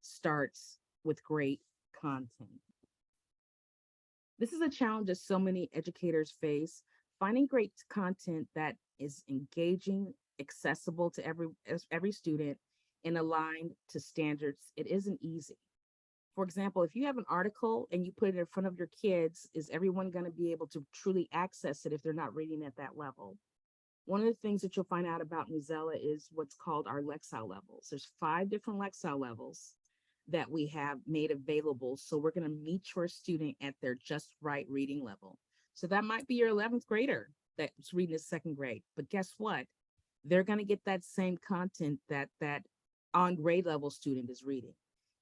Starts with great content. This is a challenge that so many educators face. Finding great content that is engaging, accessible to every student, and aligned to standards, it isn't easy. For example, if you have an article and you put it in front of your kids, is everyone going to be able to truly access it if they're not reading at that level? One of the things that you'll find out about Newsela is what's called our Lexile levels. There's 5 different Lexile levels that we have made available. So we're going to meet your student at their just right reading level. So that might be your 11th grader that's reading the 2nd grade. But guess what? They're going to get that same content that on grade level student is reading.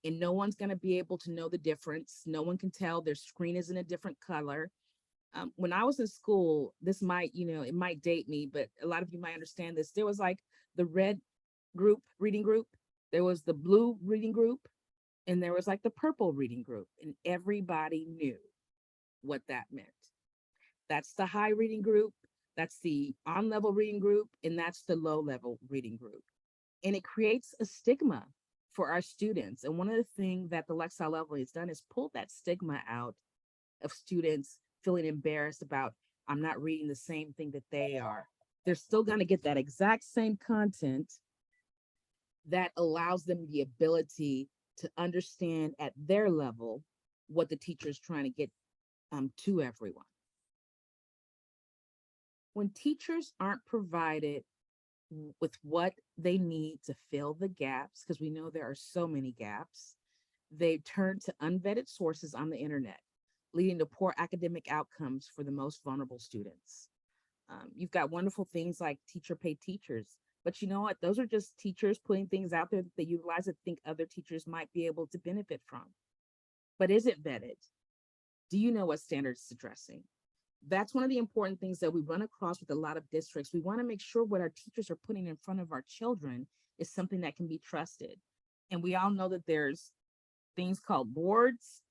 And no one's going to be able to know the difference. No one can tell their screen is in a different color. When I was in school, this might, it might date me, but a lot of you might understand this. There was like the red reading group, there was the blue reading group, and there was like the purple reading group, and everybody knew what that meant. That's the high reading group, that's the on-level reading group, and that's the low-level reading group. And it creates a stigma for our students. And one of the things that the Lexile level has done is pull that stigma out of students feeling embarrassed about, I'm not reading the same thing that they are. They're still going to get that exact same content that allows them the ability to understand at their level what the teacher is trying to get to everyone. When teachers aren't provided with what they need to fill the gaps, because we know there are so many gaps, they turn to unvetted sources on the internet, leading to poor academic outcomes for the most vulnerable students. You've got wonderful things like teacher pay teachers, but you know what? Those are just teachers putting things out there that they utilize that think other teachers might be able to benefit from. But is it vetted? Do you know what standards it's addressing? That's one of the important things that we run across with a lot of districts. We want to make sure what our teachers are putting in front of our children is something that can be trusted. And we all know that there's things called boards,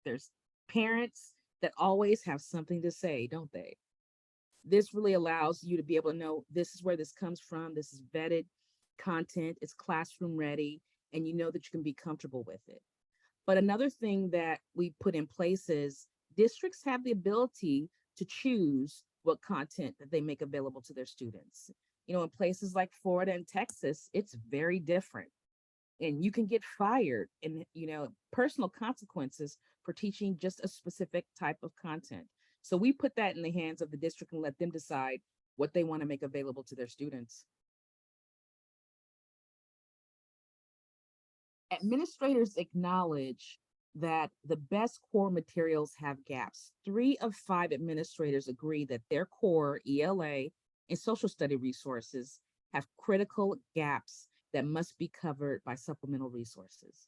there's parents that always have something to say, don't they? This really allows you to be able to know this is where this comes from, this is vetted content, it's classroom ready, and you know that you can be comfortable with it. But another thing that we put in place is districts have the ability to choose what content that they make available to their students. In places like Florida and Texas, it's very different. And you can get fired and, personal consequences for teaching just a specific type of content. So we put that in the hands of the district and let them decide what they want to make available to their students. Administrators acknowledge that the best core materials have gaps. 3 of 5 administrators agree that their core ELA and social study resources have critical gaps that must be covered by supplemental resources.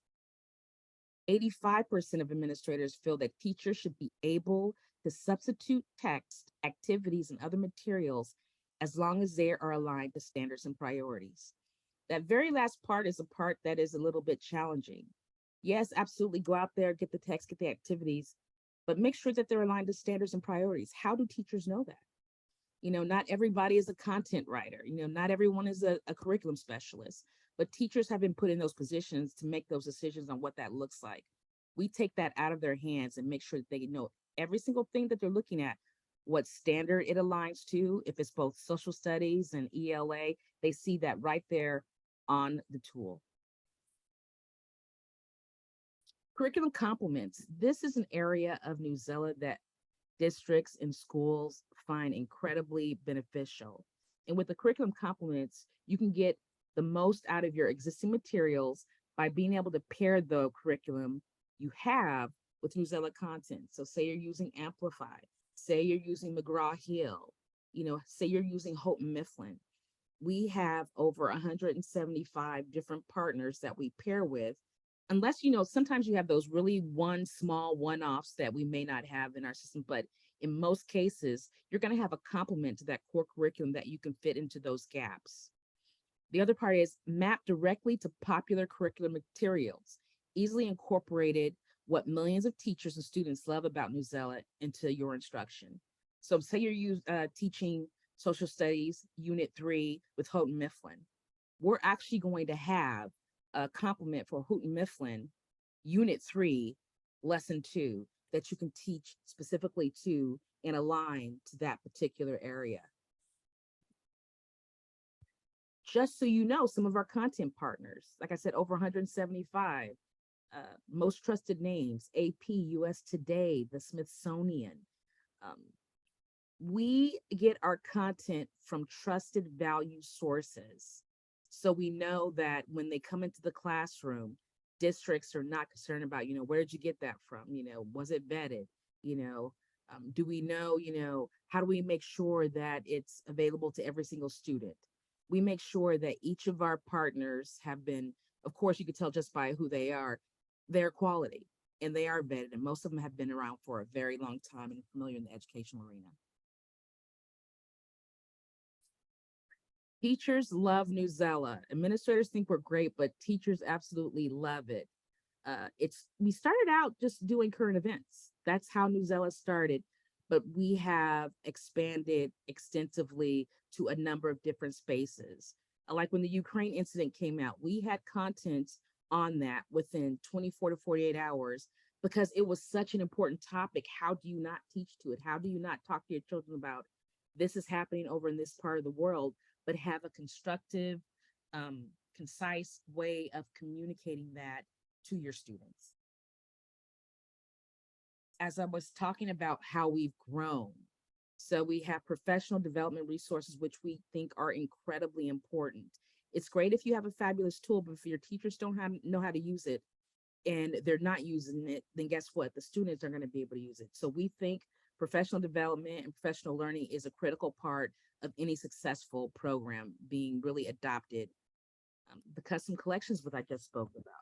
85% of administrators feel that teachers should be able to substitute text, activities, and other materials as long as they are aligned to standards and priorities. That very last part is a part that is a little bit challenging. Yes, absolutely, go out there, get the text, get the activities, but make sure that they're aligned to standards and priorities. How do teachers know that? Not everybody is a content writer. Not everyone is a curriculum specialist, but teachers have been put in those positions to make those decisions on what that looks like. We take that out of their hands and make sure that they know every single thing that they're looking at, what standard it aligns to. If it's both social studies and ELA, they see that right there on the tool. Curriculum complements. This is an area of Newsela that districts and schools find incredibly beneficial. And with the curriculum complements, you can get the most out of your existing materials by being able to pair the curriculum you have with Newsela content. So say you're using Amplify, say you're using McGraw-Hill, say you're using Houghton Mifflin. We have over 175 different partners that we pair with. Unless, sometimes you have those really small one-offs that we may not have in our system, but in most cases, you're going to have a complement to that core curriculum that you can fit into those gaps. The other part is map directly to popular curriculum materials, easily incorporated what millions of teachers and students love about Newsela into your instruction. So say you're teaching social studies, unit 3 with Houghton Mifflin. We're actually going to have a complement for Houghton Mifflin, Unit 3, Lesson 2, that you can teach specifically to and align to that particular area. Just so you know, some of our content partners, like I said, over 175, most trusted names, AP, US Today, the Smithsonian. Um, we get our content from trusted value sources. So we know that when they come into the classroom, districts are not concerned about, where did you get that from? Was it vetted? Do we know, how do we make sure that it's available to every single student? We make sure that each of our partners have been, of course, you could tell just by who they are, their quality, and they are vetted. And most of them have been around for a very long time and familiar in the educational arena. Teachers love Newsela. Administrators think we're great, but teachers absolutely love it. We started out just doing current events. That's how Newsela started, but we have expanded extensively to a number of different spaces. Like when the Ukraine incident came out, we had content on that within 24 to 48 hours because it was such an important topic. How do you not teach to it? How do you not talk to your children about this is happening over in this part of the world, but have a constructive, concise way of communicating that to your students? As I was talking about how we've grown, so we have professional development resources, which we think are incredibly important. It's great if you have a fabulous tool, but if your teachers don't know how to use it and they're not using it, then guess what? The students are going to be able to use it. So we think professional development and professional learning is a critical part of any successful program being really adopted. The custom collections, what I just spoke about.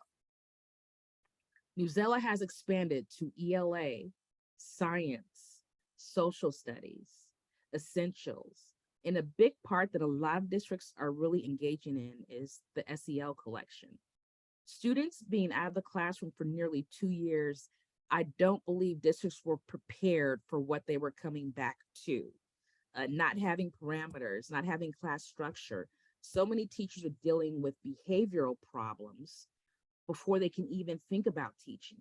Newsela has expanded to ELA, science, social studies, essentials. And a big part that a lot of districts are really engaging in is the SEL collection. Students being out of the classroom for nearly 2 years, I don't believe districts were prepared for what they were coming back to. Not having parameters, not having class structure. So many teachers are dealing with behavioral problems before they can even think about teaching.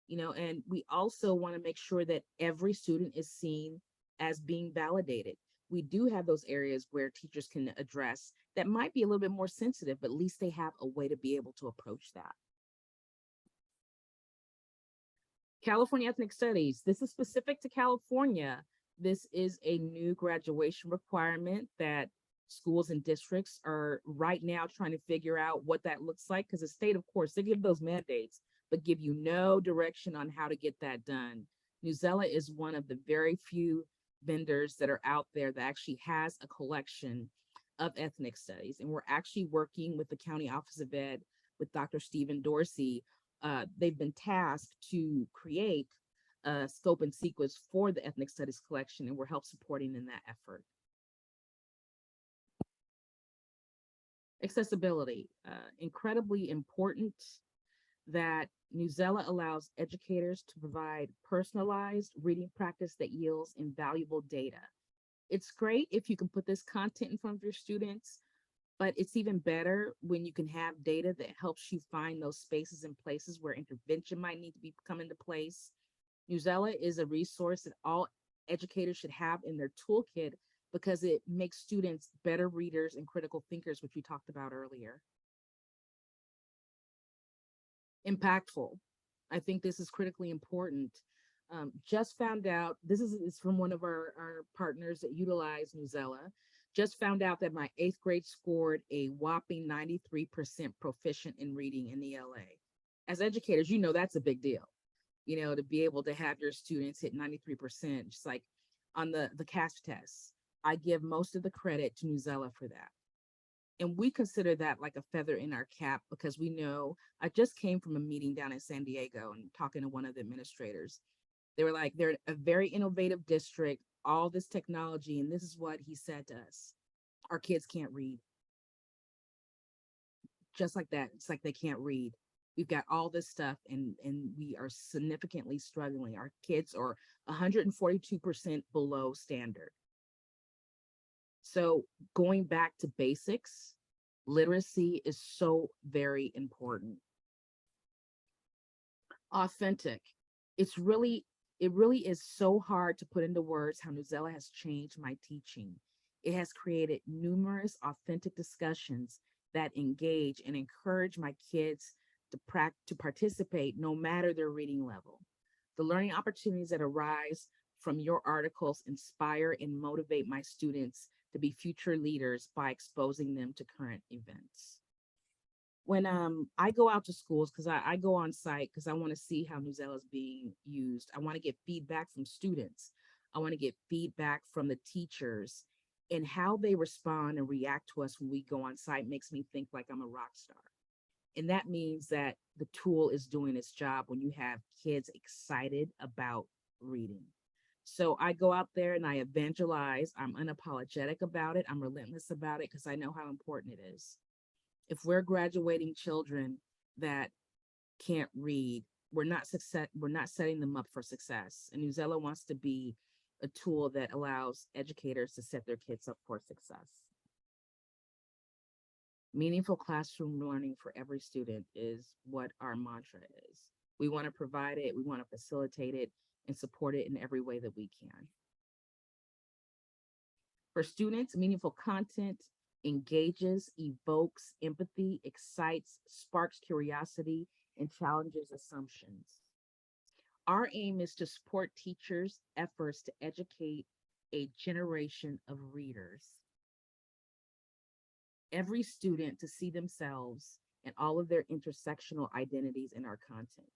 And we also want to make sure that every student is seen as being validated. We do have those areas where teachers can address that might be a little bit more sensitive, but at least they have a way to be able to approach that. California Ethnic Studies. This is specific to California. This is a new graduation requirement that schools and districts are right now trying to figure out what that looks like, because the state, of course, they give those mandates, but give you no direction on how to get that done. Newsela is one of the very few vendors that are out there that actually has a collection of ethnic studies. And we're actually working with the County Office of Ed with Dr. Stephen Dorsey. They've been tasked to create a scope and sequence for the ethnic studies collection, and we're help supporting in that effort. Accessibility, incredibly important that Newsela allows educators to provide personalized reading practice that yields invaluable data. It's great if you can put this content in front of your students, but it's even better when you can have data that helps you find those spaces and places where intervention might need to come into place. Newsela is a resource that all educators should have in their toolkit because it makes students better readers and critical thinkers, which we talked about earlier. Impactful. I think this is critically important. Just found out, this is from one of our partners that utilize Newsela, just found out that my 8th grade scored a whopping 93% proficient in reading in ELA. As educators, that's a big deal, to be able to have your students hit 93%, just like on the CAS tests. I give most of the credit to Newsela for that. And we consider that like a feather in our cap because we know, I just came from a meeting down in San Diego and talking to one of the administrators. They were like, they're a very innovative district, all this technology, and this is what he said to us. Our kids can't read. Just like that, it's like they can't read. We've got all this stuff and we are significantly struggling. Our kids are 142% below standard. So going back to basics, Literacy is so very important. Authentic. It's really, it really is so hard to put into words how Newsela has changed my teaching. It has created numerous authentic discussions that engage and encourage my kids to participate no matter their reading level. The learning opportunities that arise from your articles inspire and motivate my students to be future leaders by exposing them to current events. When I go out to schools, because I go on site because I want to see how Newsela is being used. I want to get feedback from students. I want to get feedback from the teachers, and how they respond and react to us when we go on site makes me think like I'm a rock star. And that means that the tool is doing its job when you have kids excited about reading. So I go out there and I evangelize. I'm unapologetic about it. I'm relentless about it because I know how important it is. If we're graduating children that can't read, we're not setting them up for success. And Newsela wants to be a tool that allows educators to set their kids up for success. Meaningful classroom learning for every student is what our mantra is. We want to provide it, we want to facilitate it, and support it in every way that we can. For students, meaningful content engages, evokes empathy, excites, sparks curiosity, and challenges assumptions. Our aim is to support teachers' efforts to educate a generation of readers. Every student to see themselves and all of their intersectional identities in our content.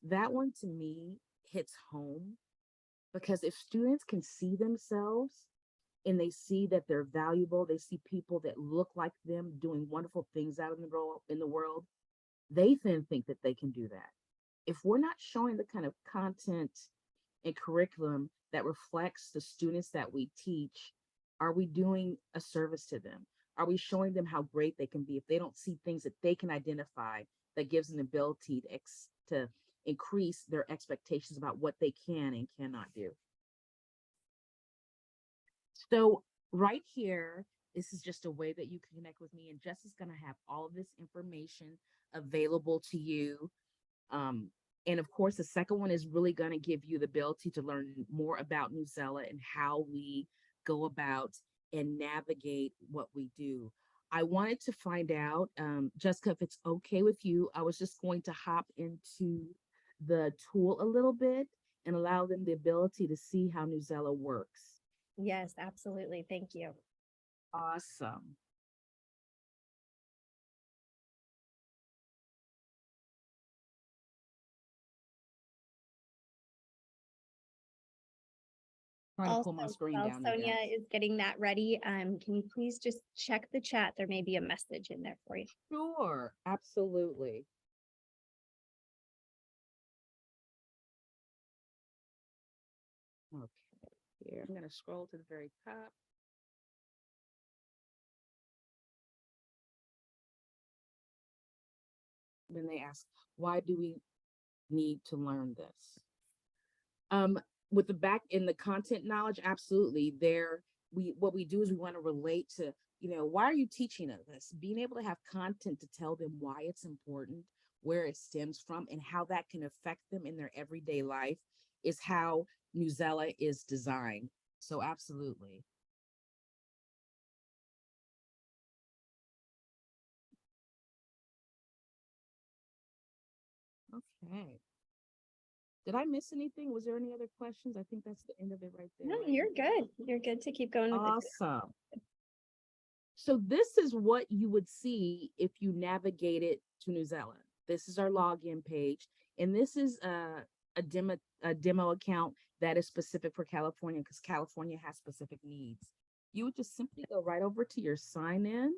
That one to me hits home because if students can see themselves and they see that they're valuable, they see people that look like them doing wonderful things out in the world, they then think that they can do that. If we're not showing the kind of content and curriculum that reflects the students that we teach, are we doing a service to them? Are we showing them how great they can be if they don't see things that they can identify that gives them the ability to increase their expectations about what they can and cannot do? So right here, this is just a way that you can connect with me, and Jess is going to have all of this information available to you. And of course, the second one is really going to give you the ability to learn more about Newsela and how we go about and navigate what we do. I wanted to find out, Jessica, if it's okay with you, I was just going to hop into the tool a little bit and allow them the ability to see how Newsela works. Yes, absolutely. Thank you. Awesome. Trying to pull my Also, screen while down, you Sonia guys. is getting that ready, can you please just check the chat? There may be a message in there for you. Sure, absolutely. Okay, here, I'm going to scroll to the very top. Then they ask, why do we need to learn this? With the back in the content knowledge, absolutely. What we do is we want to relate to, why are you teaching us this? Being able to have content to tell them why it's important, where it stems from, and how that can affect them in their everyday life is how Newsela is designed. So absolutely. Okay. Did I miss anything? Was there any other questions? I think that's the end of it right there, No, right? you're good. You're good to keep going with it. Awesome. So this is what you would see if you navigated to Newsela. This is our login page, and this is a demo account that is specific for California because California has specific needs. You would just simply go right over to your sign in,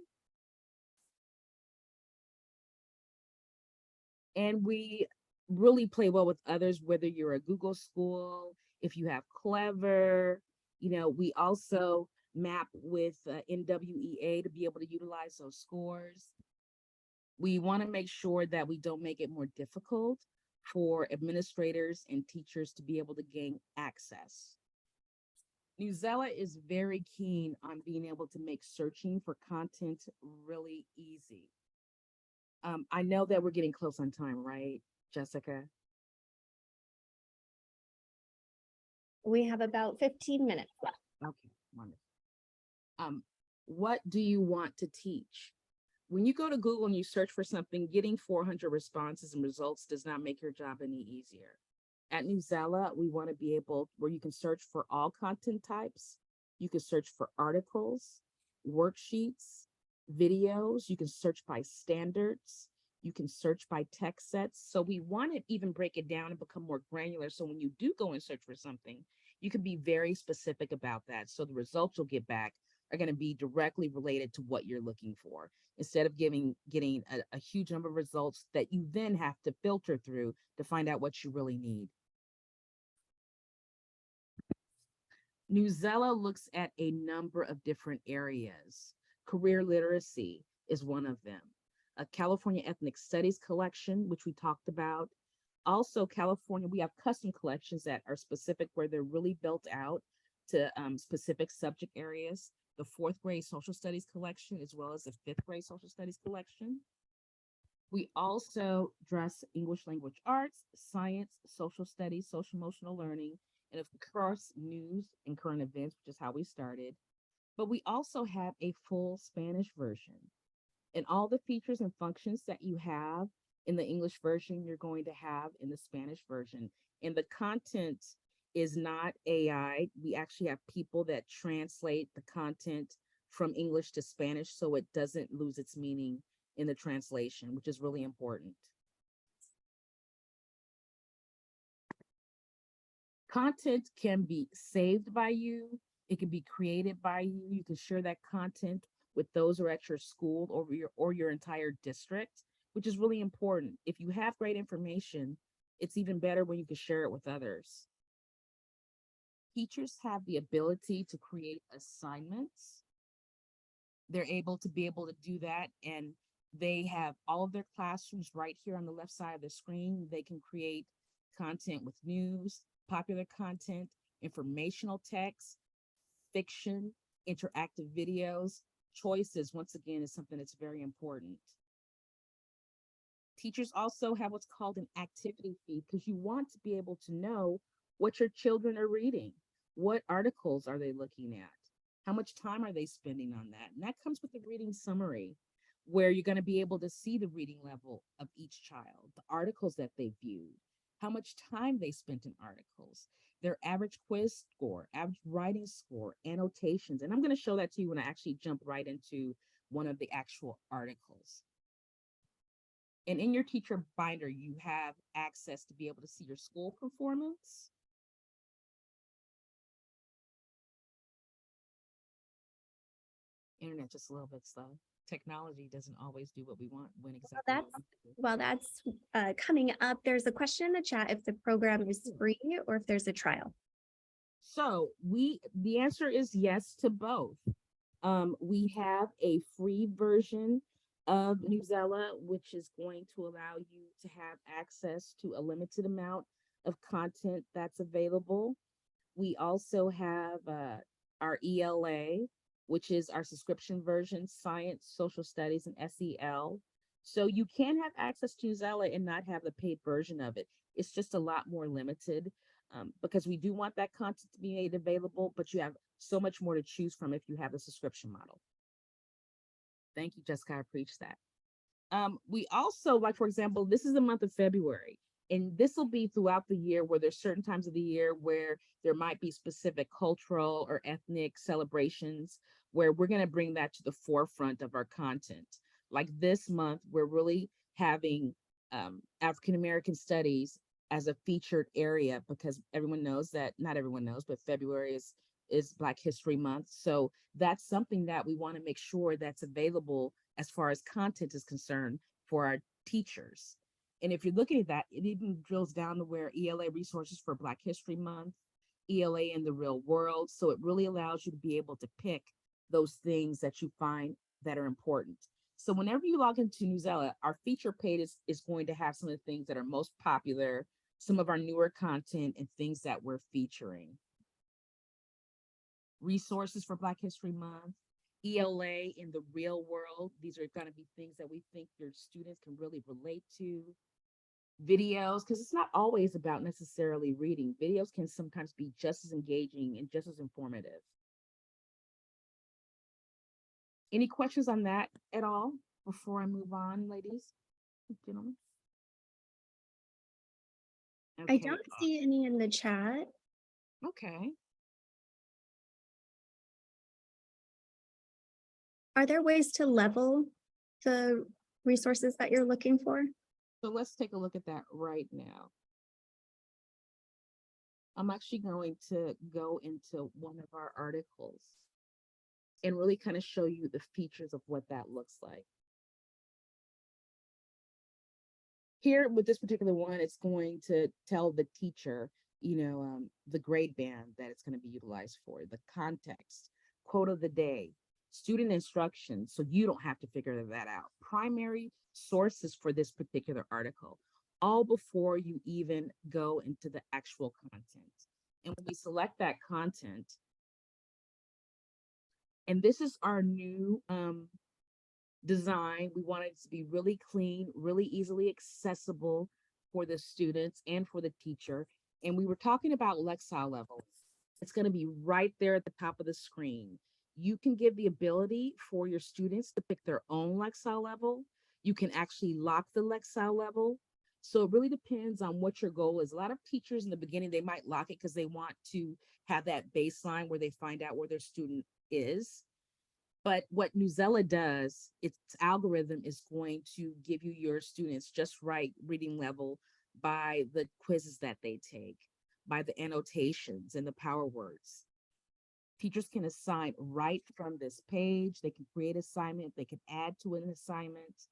and we really play well with others, whether you're a Google school, if you have Clever, we also map with NWEA to be able to utilize those scores. We want to make sure that we don't make it more difficult for administrators and teachers to be able to gain access. Newsela is very keen on being able to make searching for content really easy. I know that we're getting close on time, right, Jessica? We have about 15 minutes left. Okay, wonderful. What do you want to teach? When you go to Google and you search for something, getting 400 responses and results does not make your job any easier. At Newsela, we want to be able where you can search for all content types. You can search for articles, worksheets, videos. You can search by standards. You can search by text sets. So we want to even break it down and become more granular. So when you do go and search for something, you can be very specific about that. So the results you'll get back are going to be directly related to what you're looking for instead of getting a huge number of results that you then have to filter through to find out what you really need. Newsela looks at a number of different areas. Career literacy is one of them. A California Ethnic Studies collection, which we talked about. Also, California, we have custom collections that are specific where they're really built out to specific subject areas. The fourth grade social studies collection, as well as the fifth grade social studies collection. We also address English language arts, science, social studies, social emotional learning, and of course, news and current events, which is how we started. But we also have a full Spanish version. And all the features and functions that you have in the English version, you're going to have in the Spanish version. And the content is not AI. We actually have people that translate the content from English to Spanish so it doesn't lose its meaning in the translation, which is really important. Content can be saved by you. It can be created by you. You can share that content with those who are at your school or your entire district, which is really important. If you have great information, it's even better when you can share it with others. Teachers have the ability to create assignments. They're able to do that, and they have all of their classrooms right here on the left side of the screen. They can create content with news, popular content, informational text, fiction, interactive videos. Choices, once again, is something that's very important. Teachers also have what's called an activity feed because you want to be able to know what your children are reading. What articles are they looking at? How much time are they spending on that? And that comes with the reading summary, where you're going to be able to see the reading level of each child, the articles that they viewed, how much time they spent in articles, their average quiz score, average writing score, annotations. And I'm going to show that to you when I actually jump right into one of the actual articles. And in your teacher binder, you have access to be able to see your school performance. Internet just a little bit slow. Technology doesn't always do what we want when exactly. While that's coming up, there's a question in the chat if the program is free or if there's a trial. So the answer is yes to both. We have a free version of Newsela, which is going to allow you to have access to a limited amount of content that's available. We also have our ELA, which is our subscription version, science, social studies, and SEL. So you can have access to Newsela and not have the paid version of it. It's just a lot more limited because we do want that content to be made available, but you have so much more to choose from if you have the subscription model. Thank you, Jessica. I preach that. We also, like, for example, this is the month of February. And this will be throughout the year where there's certain times of the year where there might be specific cultural or ethnic celebrations where we're going to bring that to the forefront of our content. Like this month, we're really having African American studies as a featured area because everyone knows that, not everyone knows, but February is Black History Month. So that's something that we want to make sure that's available as far as content is concerned for our teachers. And if you're looking at that, it even drills down to where ELA resources for Black History Month, ELA in the real world. So it really allows you to be able to pick those things that you find that are important. So whenever you log into Newsela, our feature page is going to have some of the things that are most popular, some of our newer content and things that we're featuring. resources for Black History Month, ELA in the real world. These are going to be things that we think your students can really relate to. Videos, because it's not always about necessarily reading. Videos can sometimes be just as engaging and just as informative. Any questions on that at all before I move on, ladies, gentlemen? I Okay. don't see any in the chat. Okay. Are there ways to level the resources that you're looking for? So let's take a look at that right now. I'm actually going to go into one of our articles and really kind of show you the features of what that looks like. Here with this particular one, it's going to tell the teacher, the grade band that it's going to be utilized for, the context, quote of the day, student instruction, so you don't have to figure that out. Primary sources for this particular article, all before you even go into the actual content. And when we select that content, and this is our new design, we want it to be really clean, really easily accessible for the students and for the teacher. And we were talking about Lexile levels. It's going to be right there at the top of the screen. You can give the ability for your students to pick their own Lexile level. You can actually lock the Lexile level. So it really depends on what your goal is. A lot of teachers in the beginning, they might lock it because they want to have that baseline where they find out where their student is. But what Newsela does, its algorithm is going to give you your students just right reading level by the quizzes that they take, by the annotations and the power words. Teachers can assign right from this page. They can create assignment. They can add to an assignment.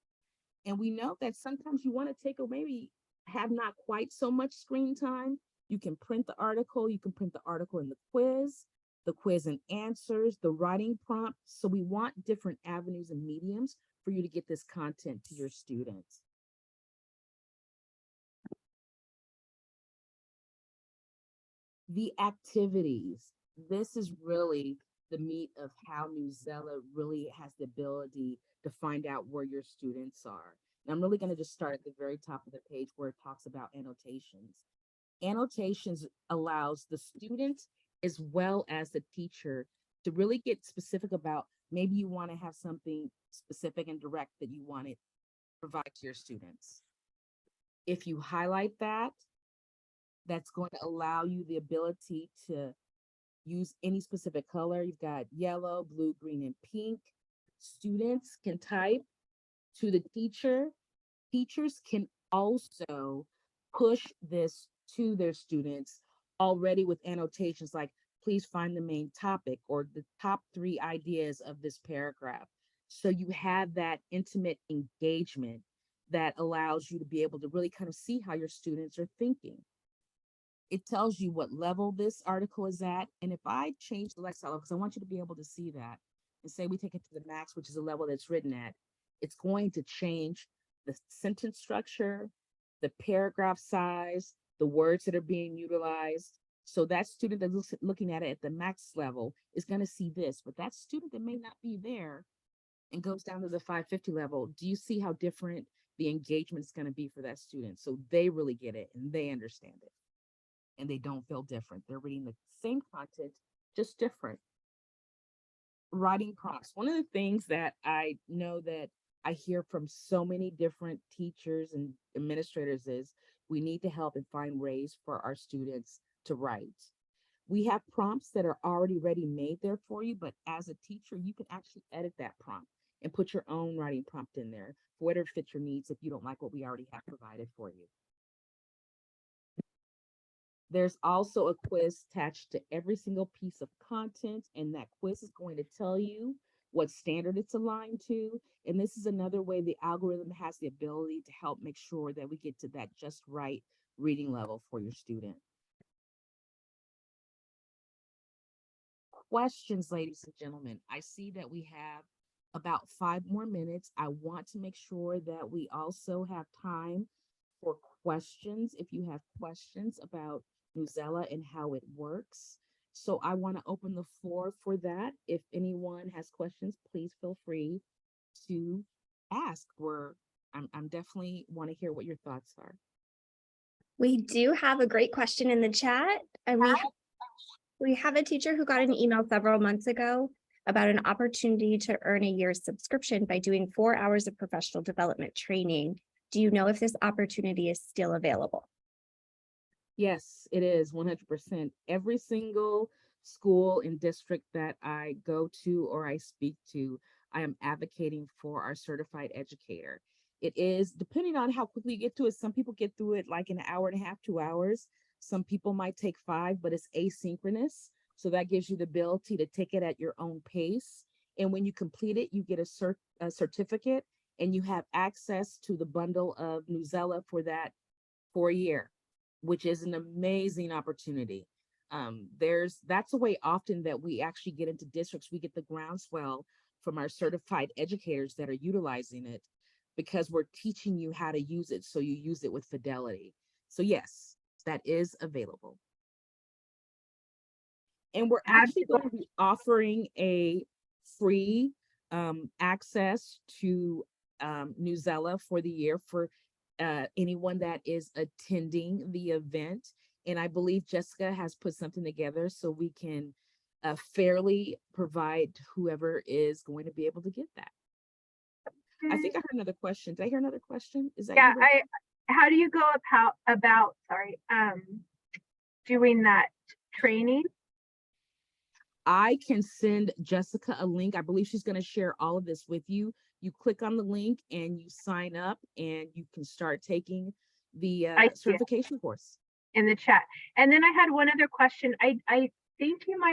And we know that sometimes you want to take or maybe have not quite so much screen time. You can print the article. You can print the article in the quiz and answers, the writing prompt. So we want different avenues and mediums for you to get this content to your students. The activities. This is really the meat of how Newsela really has the ability to find out where your students are. And I'm really going to just start at the very top of the page where it talks about annotations. Annotations allows the student as well as the teacher to really get specific about, maybe you want to have something specific and direct that you want to provide to your students. If you highlight that, that's going to allow you the ability to use any specific color. You've got yellow, blue, green, and pink. Students can type to the teacher. Teachers can also push this to their students already with annotations like, please find the main topic or the top 3 ideas of this paragraph. So you have that intimate engagement that allows you to be able to really kind of see how your students are thinking. It tells you what level this article is at. And if I change the Lexile level, because I want you to be able to see that, and say we take it to the max, which is the level that's written at, it's going to change the sentence structure, the paragraph size, the words that are being utilized. So that student that's looking at it at the max level is going to see this, but that student that may not be there and goes down to the 550 level, do you see how different the engagement is going to be for that student? So they really get it and they understand it and they don't feel different. They're reading the same content, just different. Writing prompts. One of the things that I know that I hear from so many different teachers and administrators is we need to help and find ways for our students to write. We have prompts that are already ready made there for you, but as a teacher, you can actually edit that prompt and put your own writing prompt in there for whatever fits your needs if you don't like what we already have provided for you. There's also a quiz attached to every single piece of content, and that quiz is going to tell you what standard it's aligned to. And this is another way the algorithm has the ability to help make sure that we get to that just right reading level for your student. Questions, ladies and gentlemen. I see that we have about 5 more minutes. I want to make sure that we also have time for questions. If you have questions about Newsela and how it works, So I want to open the floor for that. If anyone has questions, please feel free to ask. I'm definitely want to hear what your thoughts are. We do have a great question in the chat, and we have a teacher who got an email several months ago about an opportunity to earn a year's subscription by doing 4 hours of professional development training. Do you know if this opportunity is still available? Yes, it is 100%. Every single school and district that I go to or I speak to, I am advocating for our certified educator. It is depending on how quickly you get to it. Some people get through it like an hour and a half, 2 hours. Some people might take 5, but it's asynchronous. So that gives you the ability to take it at your own pace. And when you complete it, you get a certificate and you have access to the bundle of Newsela for a year, which is an amazing opportunity. That's a way often that we actually get into districts. We get the groundswell from our certified educators that are utilizing it because we're teaching you how to use it so you use it with fidelity. So yes, that is available. And we're actually going to be offering a free access to Newsela for the year for anyone that is attending the event. And I believe Jessica has put something together so we can fairly provide whoever is going to be able to get that. I think I heard another question. Did I hear another question? Is that yeah? you? How do you go about doing that training? I can send Jessica a link. I believe she's going to share all of this with you. You click on the link and you sign up and you can start taking the certification course In the chat. And then I had one other question. I think you might